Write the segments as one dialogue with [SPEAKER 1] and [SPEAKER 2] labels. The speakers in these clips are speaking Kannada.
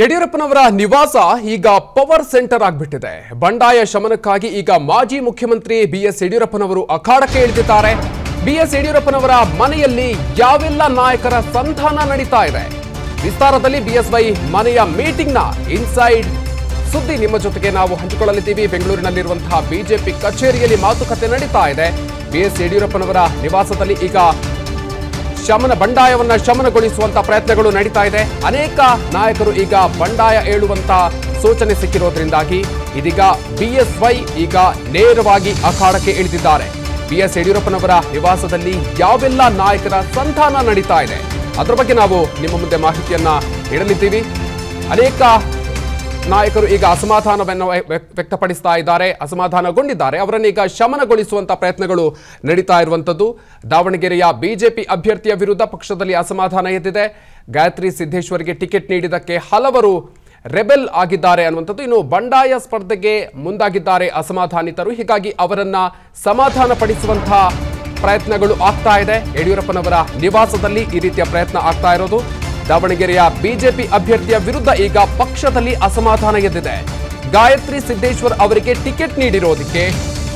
[SPEAKER 1] ಯಡಿಯೂರಪ್ಪನವರ ನಿವಾಸ ಈಗ ಪವರ್ ಸೆಂಟರ್ ಆಗಿಬಿಟ್ಟಿದೆ. ಬಂಡಾಯ ಶಮನಕ್ಕಾಗಿ ಈಗ ಮಾಜಿ ಮುಖ್ಯಮಂತ್ರಿ ಬಿಎಸ್ ಯಡಿಯೂರಪ್ಪನವರು ಅಖಾಡಕ್ಕೆ ಇಳಿದಿದ್ದಾರೆ. ಬಿಎಸ್ ಯಡಿಯೂರಪ್ಪನವರ ಮನೆಯಲ್ಲಿ ಯಾವೆಲ್ಲ ನಾಯಕರ ಸಂಧಾನ ನಡೀತಾ ಇದೆ, ವಿಸ್ತಾರದಲ್ಲಿ ಬಿಎಸ್ವೈ ಮನೆಯ ಮೀಟಿಂಗ್ನ ಇನ್ಸೈಡ್ ಸುದ್ದಿ ನಿಮ್ಮ ಜೊತೆಗೆ ನಾವು ಹಂಚಿಕೊಳ್ಳಲಿದ್ದೀವಿ. ಬೆಂಗಳೂರಿನಲ್ಲಿರುವಂತಹ ಬಿಜೆಪಿ ಕಚೇರಿಯಲ್ಲಿ ಮಾತುಕತೆ ನಡೀತಾ ಇದೆ. ಬಿಎಸ್ ಯಡಿಯೂರಪ್ಪನವರ ನಿವಾಸದಲ್ಲಿ ಈಗ ಬಂಡಾಯವನ್ನ ಶಮನಗೊಳಿಸುವಂತ ಪ್ರಯತ್ನಗಳು ನಡೀತಾ ಇದೆ. ಅನೇಕ ನಾಯಕರು ಈಗ ಬಂಡಾಯ ಏಳುವಂತ ಸೂಚನೆ ಸಿಕ್ಕಿರೋದ್ರಿಂದಾಗಿ ಇದೀಗ ಬಿಎಸ್ವೈ ಈಗ ನೇರವಾಗಿ ಅಖಾಡಕ್ಕೆ ಇಳಿದಿದ್ದಾರೆ. ಬಿಎಸ್ ಯಡಿಯೂರಪ್ಪನವರ ನಿವಾಸದಲ್ಲಿ ಯಾವೆಲ್ಲ ನಾಯಕರ ಸಂಧಾನ ನಡೀತಾ ಇದೆ ಅದರ ಬಗ್ಗೆ ನಾವು ನಿಮ್ಮ ಮುಂದೆ ಮಾಹಿತಿಯನ್ನ ನೀಡಲಿದ್ದೀವಿ. ಅನೇಕ ನಾಯಕರು ಈಗ ಅಸಮಾಧಾನವನ್ನು ವ್ಯಕ್ತಪಡಿಸ್ತಾ ಇದ್ದಾರೆ, ಅಸಮಾಧಾನಗೊಂಡಿದ್ದಾರೆ. ಅವರನ್ನೀಗ ಶಮನಗೊಳಿಸುವಂತ ಪ್ರಯತ್ನಗಳು ನಡೀತಾ ಇರುವಂತದ್ದು. ದಾವಣಗೆರೆಯ ಬಿಜೆಪಿ ಅಭ್ಯರ್ಥಿಯ ವಿರುದ್ಧ ಪಕ್ಷದಲ್ಲಿ ಅಸಮಾಧಾನ ಎದ್ದಿದೆ. ಗಾಯತ್ರಿ ಸಿದ್ದೇಶ್ವರ್ಗೆ ಟಿಕೆಟ್ ನೀಡಿದ್ದಕ್ಕೆ ಹಲವರು ರೆಬೆಲ್ ಆಗಿದ್ದಾರೆ ಅನ್ನುವಂಥದ್ದು. ಇನ್ನು ಬಂಡಾಯ ಸ್ಪರ್ಧೆಗೆ ಮುಂದಾಗಿದ್ದಾರೆ ಅಸಮಾಧಾನಿತರು. ಹೀಗಾಗಿ ಅವರನ್ನ ಸಮಾಧಾನ ಪಡಿಸುವಂತಹ ಪ್ರಯತ್ನಗಳು ಆಗ್ತಾ ಇದೆ. ಯಡಿಯೂರಪ್ಪನವರ ನಿವಾಸದಲ್ಲಿ ಈ ರೀತಿಯ ಪ್ರಯತ್ನ ಆಗ್ತಾ ಇರೋದು. ದಾವಣಗೆರೆಯ ಬಿಜೆಪಿ ಅಭ್ಯರ್ಥಿಯ ವಿರುದ್ಧ ಈಗ ಪಕ್ಷದಲ್ಲಿ ಅಸಮಾಧಾನ ಎದ್ದಿದೆ. ಗಾಯತ್ರಿ ಸಿದ್ದೇಶ್ವರ್ ಅವರಿಗೆ ಟಿಕೆಟ್ ನೀಡಿರೋದಕ್ಕೆ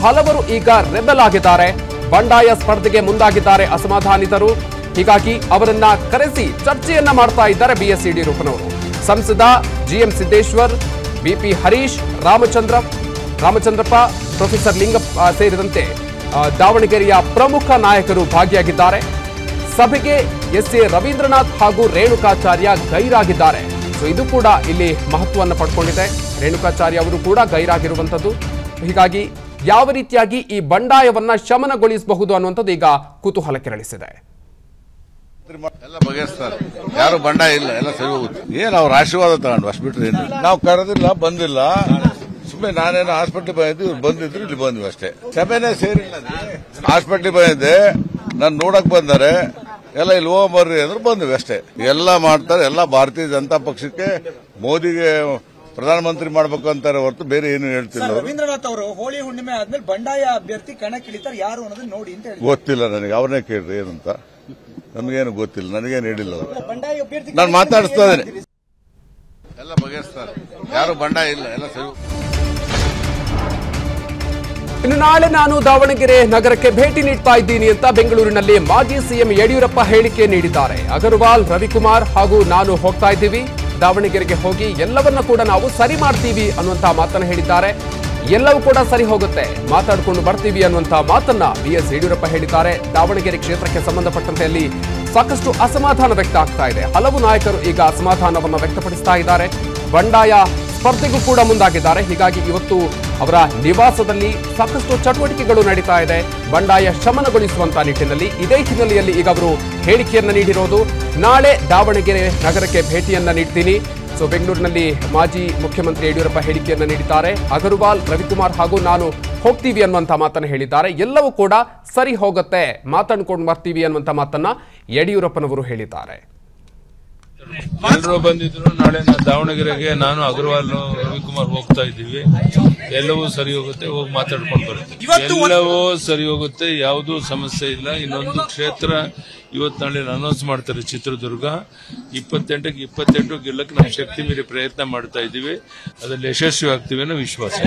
[SPEAKER 1] ಹಲವರು ಈಗ ರೆಬೆಲ್ ಆಗಿದ್ದಾರೆ. ಬಂಡಾಯ ಸ್ಪರ್ಧೆಗೆ ಮುಂದಾಗಿದ್ದಾರೆ ಅಸಮಾಧಾನಿತರು. ಹೀಗಾಗಿ ಅವರನ್ನ ಕರೆಸಿ ಚರ್ಚೆಯನ್ನ ಮಾಡ್ತಾ ಇದ್ದಾರೆ ಬಿಎಸ್ ಯಡಿಯೂರಪ್ಪನವರು. ಸಂಸದ GM Siddeshwar, BP Harish, Ramachandrappa, professor Lingappa ಸೇರಿದಂತೆ ದಾವಣಗೆರೆಯ ಪ್ರಮುಖ ನಾಯಕರು ಭಾಗಿಯಾಗಿದ್ದಾರೆ. ಸಭೆಗೆ ಎಸ್ಎ ರವೀಂದ್ರನಾಥ್ ಹಾಗೂ ರೇಣುಕಾಚಾರ್ಯ ಗೈರಾಗಿದ್ದಾರೆ. ಸೊ ಇದು ಕೂಡ ಇಲ್ಲಿ ಮಹತ್ವವನ್ನು ಪಡ್ಕೊಂಡಿದೆ. ರೇಣುಕಾಚಾರ್ಯ ಅವರು ಕೂಡ ಗೈರಾಗಿರುವಂಥದ್ದು. ಹೀಗಾಗಿ ಯಾವ ರೀತಿಯಾಗಿ ಈ ಬಂಡಾಯವನ್ನ ಶಮನಗೊಳಿಸಬಹುದು ಅನ್ನುವಂಥದ್ದು ಈಗ ಕುತೂಹಲ ಕೆರಳಿಸಿದೆ.
[SPEAKER 2] ಎಲ್ಲ ಬಗೆಹರಿಸ್ತಾರೆ, ಯಾರು ಬಂಡಾಯ ಇಲ್ಲ, ಎಲ್ಲ ಸರಿ ಹೋಗುತ್ತೆ. ಏನ್ ಅವ್ರ ಆಶೀರ್ವಾದ ತಗೊಂಡು ಅಷ್ಟು ಬಿಟ್ರೆ ಏನು ನಾವು ಕರೆದಿಲ್ಲ, ಬಂದಿಲ್ಲ. ಸುಮ್ಮನೆ ನಾನೇನು ಹಾಸ್ಪಿಟ್ಲಿಗೆ ಬಂದಿದ್ದು, ಇವ್ರು ಬಂದಿದ್ರು ಇಲ್ಲಿ ಬಂದ್ವಿ ಅಷ್ಟೇ. ಸಭೆನೇ ಸೇರಿಲ್ಲ. ಹಾಸ್ಪಿಟ್ಲಿಗೆ ಬಂದಿದ್ದೆ, ನಾನು ನೋಡಕ್ ಬಂದರೆ ಎಲ್ಲ ಇಲ್ಲಿ ಹೋಗ್ಬರ್ರಿ ಅಂದ್ರೆ ಬಂದ್ವಿ ಅಷ್ಟೇ. ಎಲ್ಲ ಮಾಡ್ತಾರೆ, ಎಲ್ಲ ಭಾರತೀಯ ಜನತಾ ಪಕ್ಷಕ್ಕೆ ಮೋದಿಗೆ ಪ್ರಧಾನಮಂತ್ರಿ ಮಾಡ್ಬೇಕು ಅಂತಾರೆ ಹೊರತು ಬೇರೆ ಏನು ಹೇಳ್ತಿಲ್ಲ.
[SPEAKER 3] ರವೀಂದ್ರನಾಥ್ ಅವರು ಹೋಳಿ ಹುಣ್ಣಿಮೆ ಆದ್ಮೇಲೆ ಬಂಡಾಯ ಅಭ್ಯರ್ಥಿ ಕಣಕ್ಕಿಳಿತಾರೆ, ಯಾರು ಅನ್ನೋದನ್ನ ನೋಡಿ ಅಂತ ಹೇಳಿ.
[SPEAKER 2] ಗೊತ್ತಿಲ್ಲ ನನಗೆ, ಅವ್ರನ್ನೇ ಕೇಳ್ರಿ ಏನಂತ. ನನಗೇನು ಗೊತ್ತಿಲ್ಲ, ನನಗೇನು ಹೇಳಿಲ್ಲ. ನಾನು ಮಾತಾಡಿಸ್ತಾ ಇದ್ದೇನೆ, ಎಲ್ಲ ಬಗೆಹರಿಸ್ತಾರೆ, ಯಾರು ಬಂಡಾಯ ಇಲ್ಲ, ಎಲ್ಲ ಸರಿ.
[SPEAKER 1] ಇನ್ನು ನಾಳೆ ನಾನು ದಾವಣಗೆರೆ ನಗರಕ್ಕೆ ಭೇಟಿ ನೀಡ್ತಾ ಇದ್ದೀನಿ ಅಂತ ಬೆಂಗಳೂರಿನಲ್ಲಿ ಮಾಜಿ ಸಿಎಂ ಯಡಿಯೂರಪ್ಪ ಹೇಳಿಕೆ ನೀಡಿದ್ದಾರೆ. ಅಗರ್ವಾಲ್, ರವಿಕುಮಾರ್ ಹಾಗೂ ನಾನು ಹೋಗ್ತಾ ಇದ್ದೀವಿ, ದಾವಣಗೆರೆಗೆ ಹೋಗಿ ಎಲ್ಲವನ್ನ ಕೂಡ ನಾವು ಸರಿ ಮಾಡ್ತೀವಿ ಅನ್ನುವಂತಹ ಮಾತನ್ನ ಹೇಳಿದ್ದಾರೆ. ಎಲ್ಲವೂ ಕೂಡ ಸರಿ ಹೋಗುತ್ತೆ, ಮಾತಾಡಿಕೊಂಡು ಬರ್ತೀವಿ ಅನ್ನುವಂತಹ ಮಾತನ್ನ ಬಿಎಸ್ ಯಡಿಯೂರಪ್ಪ ಹೇಳಿದ್ದಾರೆ. ದಾವಣಗೆರೆ ಕ್ಷೇತ್ರಕ್ಕೆ ಸಂಬಂಧಪಟ್ಟಂತೆ ಅಲ್ಲಿ ಸಾಕಷ್ಟು ಅಸಮಾಧಾನ ವ್ಯಕ್ತ ಆಗ್ತಾ ಇದೆ. ಹಲವು ನಾಯಕರು ಈಗ ಅಸಮಾಧಾನವನ್ನು ವ್ಯಕ್ತಪಡಿಸ್ತಾ ಇದ್ದಾರೆ. ಬಂಡಾಯ ಸ್ಪರ್ಧೆಗೂ ಕೂಡ ಮುಂದಾಗಿದ್ದಾರೆ. ಹೀಗಾಗಿ ಇವತ್ತು ಅವರ ನಿವಾಸದಲ್ಲಿ ಸಾಕಷ್ಟು ಚಟುವಟಿಕೆಗಳು ನಡೀತಾ ಇದೆ ಬಂಡಾಯ ಶಮನಗೊಳಿಸುವಂತಹ ನಿಟ್ಟಿನಲ್ಲಿ. ಇದೇ ಹಿನ್ನೆಲೆಯಲ್ಲಿ ಈಗ ಅವರು ಹೇಳಿಕೆಯನ್ನ ನೀಡಿರೋದು. ನಾಳೆ ದಾವಣಗೆರೆ ನಗರಕ್ಕೆ ಭೇಟಿಯನ್ನ ನೀಡ್ತೀನಿ. ಸೊ ಬೆಂಗಳೂರಿನಲ್ಲಿ ಮಾಜಿ ಮುಖ್ಯಮಂತ್ರಿ ಯಡಿಯೂರಪ್ಪ ಹೇಳಿಕೆಯನ್ನ ನೀಡಿದ್ದಾರೆ. ಅಗರ್ವಾಲ್, ರವಿಕುಮಾರ್ ಹಾಗೂ ನಾನು ಹೋಗ್ತೀವಿ ಅನ್ನುವಂಥ ಮಾತನ್ನ ಹೇಳಿದ್ದಾರೆ. ಎಲ್ಲವೂ ಕೂಡ ಸರಿ ಹೋಗುತ್ತೆ, ಮಾತಾಡ್ಕೊಂಡು ಬರ್ತೀವಿ ಅನ್ನುವಂಥ ಮಾತನ್ನ ಯಡಿಯೂರಪ್ಪನವರು ಹೇಳಿದ್ದಾರೆ.
[SPEAKER 4] ಎಲ್ಲರೂ ಬಂದಿದ್ರು. ನಾಳೆ ದಾವಣಗೆರೆಗೆ ನಾನು, ಅಗರ್ವಾಲ್, ರವಿಕುಮಾರ್ ಹೋಗ್ತಾ ಇದ್ದೀವಿ. ಎಲ್ಲವೂ ಸರಿ ಹೋಗುತ್ತೆ, ಹೋಗಿ ಮಾತಾಡ್ಕೊಂಡು ಬರ್ತೀವಿ. ಎಲ್ಲವೂ ಸರಿ ಹೋಗುತ್ತೆ, ಯಾವುದೂ ಸಮಸ್ಯೆ ಇಲ್ಲ. ಇನ್ನೊಂದು ಕ್ಷೇತ್ರ ಇವತ್ತು ನಾಳೆ ಅನೌನ್ಸ್ ಮಾಡ್ತಾರೆ, ಚಿತ್ರದುರ್ಗ. 28ಕ್ಕೆ 28 ಗೆಲ್ಲಕ್ಕೆ ನಾವು ಶಕ್ತಿ ಮೀರಿ ಪ್ರಯತ್ನ ಮಾಡ್ತಾ ಇದ್ದೀವಿ. ಅದರಲ್ಲಿ ಯಶಸ್ವಿ ಆಗ್ತೀವಿ ಅನ್ನೋ ವಿಶ್ವಾಸ.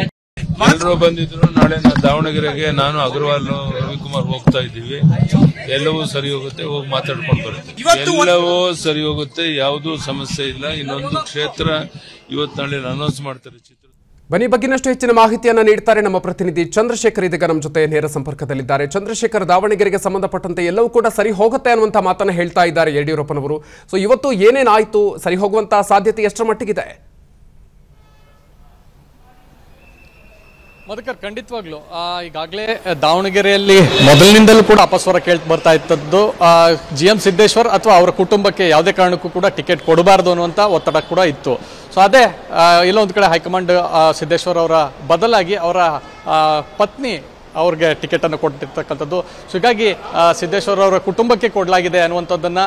[SPEAKER 4] ಎಲ್ಲರೂ ಬಂದಿದ್ರು. ನಾಳೆ ದಾವಣಗೆರೆಗೆ ನಾನು, ಅಗರ್ವಾಲ್, ರವಿಕುಮಾರ್ ಹೋಗ್ತಾ ಇದ್ದೀವಿ. ಎಲ್ಲವೂ ಸರಿ ಹೋಗುತ್ತೆ, ಹೋಗಿ ಮಾತಾಡ್ಕೊಂಡು ಬರ್ತೀವಿ. ಎಲ್ಲವೂ ಸರಿ ಹೋಗುತ್ತೆ, ಯಾವುದೂ ಸಮಸ್ಯೆ ಇಲ್ಲ. ಇನ್ನೊಂದು ಕ್ಷೇತ್ರ ಇವತ್ತು ನಾಳೆ ಅನೌನ್ಸ್ ಮಾಡ್ತಾರೆ.
[SPEAKER 1] ಬನ್ನಿ ಬಗ್ಗಿನಷ್ಟು ಹೆಚ್ಚಿನ ಮಾಹಿತಿಯನ್ನ ನೀಡ್ತಾರೆ ನಮ್ಮ ಪ್ರತಿನಿಧಿ ಚಂದ್ರಶೇಖರ್ ಇದೀಗ ನಮ್ಮ ಜೊತೆ ನೇರ ಸಂಪರ್ಕದಲ್ಲಿದ್ದಾರೆ. ಚಂದ್ರಶೇಖರ್, ದಾವಣಗೆರೆಗೆ ಸಂಬಂಧಪಟ್ಟಂತೆ ಎಲ್ಲವೂ ಕೂಡ ಸರಿ ಹೋಗುತ್ತೆ ಅನ್ನುವಂಥ ಮಾತನ್ನ ಹೇಳ್ತಾ ಇದ್ದಾರೆ ಯಡಿಯೂರಪ್ಪನವರು. ಸೊ ಇವತ್ತು ಏನೇನಾಯ್ತು, ಸರಿ ಹೋಗುವಂತಹ ಸಾಧ್ಯತೆ ಎಷ್ಟರ ಮಟ್ಟಿಗಿದೆ?
[SPEAKER 5] ಮಧುಕರ್, ಖಂಡಿತವಾಗ್ಲು ಈಗಾಗಲೇ ದಾವಣಗೆರೆಯಲ್ಲಿ ಮೊದಲಿನಿಂದಲೂ ಕೂಡ ಅಪಸ್ವರ ಕೇಳ್ತಾ ಬರ್ತಾ ಇದ್ದದ್ದು ಜಿಎಂ ಸಿದ್ದೇಶ್ವರ್ ಅಥವಾ ಅವರ ಕುಟುಂಬಕ್ಕೆ ಯಾವುದೇ ಕಾರಣಕ್ಕೂ ಕೂಡ ಟಿಕೆಟ್ ಕೊಡಬಾರ್ದು ಅನ್ನುವಂಥ ಒತ್ತಡ ಕೂಡ ಇತ್ತು. ಸೊ ಅದೇ ಎಲ್ಲೊಂದು ಕಡೆ ಹೈಕಮಾಂಡ್ ಸಿದ್ದೇಶ್ವರ್ ಅವರ ಬದಲಾಗಿ ಅವರ ಪತ್ನಿ ಅವ್ರಿಗೆ ಟಿಕೆಟನ್ನು ಕೊಟ್ಟಿರ್ತಕ್ಕಂಥದ್ದು. ಸೊ ಹೀಗಾಗಿ ಸಿದ್ದೇಶ್ವರ್ ಅವರ ಕುಟುಂಬಕ್ಕೆ ಕೊಡಲಾಗಿದೆ ಅನ್ನುವಂಥದ್ದನ್ನು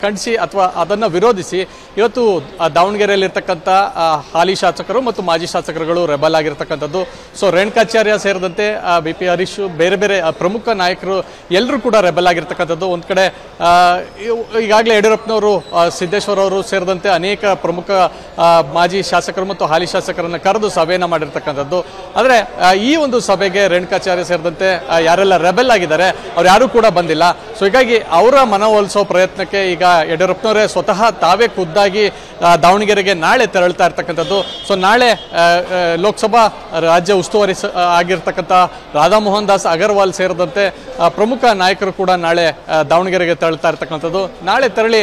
[SPEAKER 5] ಖಂಡಿಸಿ ಅಥವಾ ಅದನ್ನು ವಿರೋಧಿಸಿ ಇವತ್ತು ದಾವಣಗೆರೆಯಲ್ಲಿರ್ತಕ್ಕಂಥ ಹಾಲಿ ಶಾಸಕರು ಮತ್ತು ಮಾಜಿ ಶಾಸಕರುಗಳು ರೆಬಲ್ ಆಗಿರ್ತಕ್ಕಂಥದ್ದು. ಸೊ ರೇಣುಕಾಚಾರ್ಯ ಸೇರಿದಂತೆ BP ಹರೀಶ್ ಬೇರೆ ಬೇರೆ ಪ್ರಮುಖ ನಾಯಕರು ಎಲ್ಲರೂ ಕೂಡ ರೆಬಲ್ ಆಗಿರ್ತಕ್ಕಂಥದ್ದು. ಒಂದು ಕಡೆ ಈಗಾಗಲೇ ಯಡಿಯೂರಪ್ಪನವರು ಸಿದ್ದೇಶ್ವರ್ ಅವರು ಸೇರಿದಂತೆ ಅನೇಕ ಪ್ರಮುಖ ಮಾಜಿ ಶಾಸಕರು ಮತ್ತು ಹಾಲಿ ಶಾಸಕರನ್ನು ಕರೆದು ಸಭೆಯನ್ನು ಮಾಡಿರ್ತಕ್ಕಂಥದ್ದು. ಆದರೆ ಈ ಒಂದು ಸಭೆಗೆ ರೇಣುಕಾಚಾರ್ಯ ಸೇರಿದಂತೆ ಯಾರೆಲ್ಲ ರೆಬೆಲ್ ಆಗಿದ್ದಾರೆ ಅವ್ರು ಯಾರೂ ಕೂಡ ಬಂದಿಲ್ಲ. ಸೊ ಹೀಗಾಗಿ ಅವರ ಮನವೊಲಿಸೋ ಪ್ರಯತ್ನಕ್ಕೆ ಈಗ ಯಡಿಯೂರಪ್ಪನವರೇ ಸ್ವತಃ ತಾವೇ ಖುದ್ದಾಗಿ ದಾವಣಗೆರೆಗೆ ನಾಳೆ ತೆರಳ್ತಾ ಇರ್ತಕ್ಕಂಥದ್ದು. ಸೊ ನಾಳೆ ಲೋಕಸಭಾ ರಾಜ್ಯ ಉಸ್ತುವಾರಿ ಆಗಿರ್ತಕ್ಕಂಥ ರಾಧಾಮೋಹನ್ ದಾಸ್ ಅಗರ್ವಾಲ್ ಸೇರಿದಂತೆ ಪ್ರಮುಖ ನಾಯಕರು ಕೂಡ ನಾಳೆ ದಾವಣಗೆರೆಗೆ ತೆರಳ್ತಾ ಇರ್ತಕ್ಕಂಥದ್ದು. ನಾಳೆ ತೆರಳಿ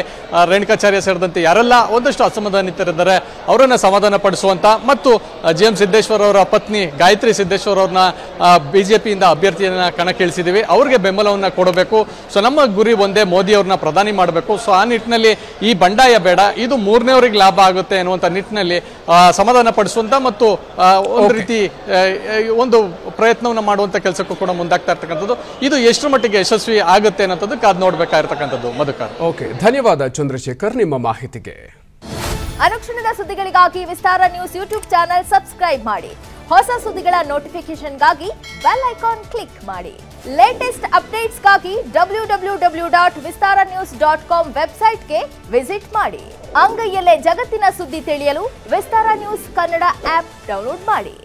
[SPEAKER 5] ರೇಣುಕಾಚಾರ್ಯ ಸೇರಿದಂತೆ ಯಾರೆಲ್ಲ ಒಂದಷ್ಟು ಅಸಮಾಧಾನಿತರಿದ್ದಾರೆ ಅವರನ್ನು ಸಮಾಧಾನ ಪಡಿಸುವಂತ ಮತ್ತು GM ಸಿದ್ದೇಶ್ವರ್ ಅವರ ಪತ್ನಿ ಗಾಯತ್ರಿ ಸಿದ್ದೇಶ್ವರ್ ಅವ್ರನ್ನ ಬಿಜೆಪಿಯಿಂದ ಅಭ್ಯರ್ಥಿಯನ್ನ ಕಣಕ್ಕಿಳಿಸಿದ್ದೀವಿ, ಅವ್ರಿಗೆ ಬೆಂಬಲವನ್ನು ಕೊಡಬೇಕು. ಸೊ ನಮ್ಮ ಗುರಿ ಒಂದೇ, ಮೋದಿ ಅವ್ರನ್ನ ಪ್ರಧಾನಿ ಮಾಡಬೇಕು. ಸೊ ಆ ನಿಟ್ಟಿನಲ್ಲಿ ಈ ಬಂಡಾಯ ಬೇಡ, ಇದು ಮೂರನೇವರಿಗೆ ಲಾಭ ಆಗುತ್ತೆ ಅನ್ನುವಂಥ ನಿಟ್ಟಿನಲ್ಲಿ ಸಮಾಧಾನ ಪಡಿಸುವಂತ ಮತ್ತು ಒಂದು ರೀತಿ ಒಂದು ಪ್ರಯತ್ನವನ್ನು ಮಾಡುವಂತ ಕೆಲಸಕ್ಕೂ ಕೂಡ ಮುಂದಾಗ್ತಾ ಇರ್ತಕ್ಕಂಥದ್ದು. ಇದು ಎಷ್ಟು ಮಟ್ಟಿಗೆ ಯಶಸ್ವಿ ಆಗುತ್ತೆ ಅನ್ನೋದು ಕಾದು ನೋಡ್ಬೇಕಾಗಿರ್ತಕ್ಕಂಥದ್ದು. ಮಧುಕರ್,
[SPEAKER 1] ಓಕೆ, ಧನ್ಯವಾದ ಚಂದ್ರಶೇಖರ್ ನಿಮ್ಮ ಮಾಹಿತಿಗೆ.
[SPEAKER 6] ಅನುಕ್ಷಣದ ಸುದ್ದಿಗಳಿಗಾಗಿ ವಿಸ್ತಾರ ನ್ಯೂಸ್ ಯೂಟ್ಯೂಬ್ ಚಾನೆಲ್ ಸಬ್ಸ್ಕ್ರೈಬ್ ಮಾಡಿ. ಹೊಸ ಸುದ್ದಿಗಳ ನೋಟಿಫಿಕೇಶನ್ಗಾಗಿ ಬೆಲ್ ಐಕಾನ್ ಕ್ಲಿಕ್ ಮಾಡಿ. ಲೇಟೆಸ್ಟ್ ಅಪ್ಡೇಟ್ಸ್ಗಾಗಿ www.vistaranews.com ವೆಬ್ಸೈಟ್ಗೆ ವಿಸಿಟ್ ಮಾಡಿ. ಅಂಗೈಯಲ್ಲೇ ಜಗತ್ತಿನ ಸುದ್ದಿ ತಿಳಿಯಲು ವಿಸ್ತಾರ ನ್ಯೂಸ್ ಕನ್ನಡ ಆಪ್ ಡೌನ್ಲೋಡ್ ಮಾಡಿ.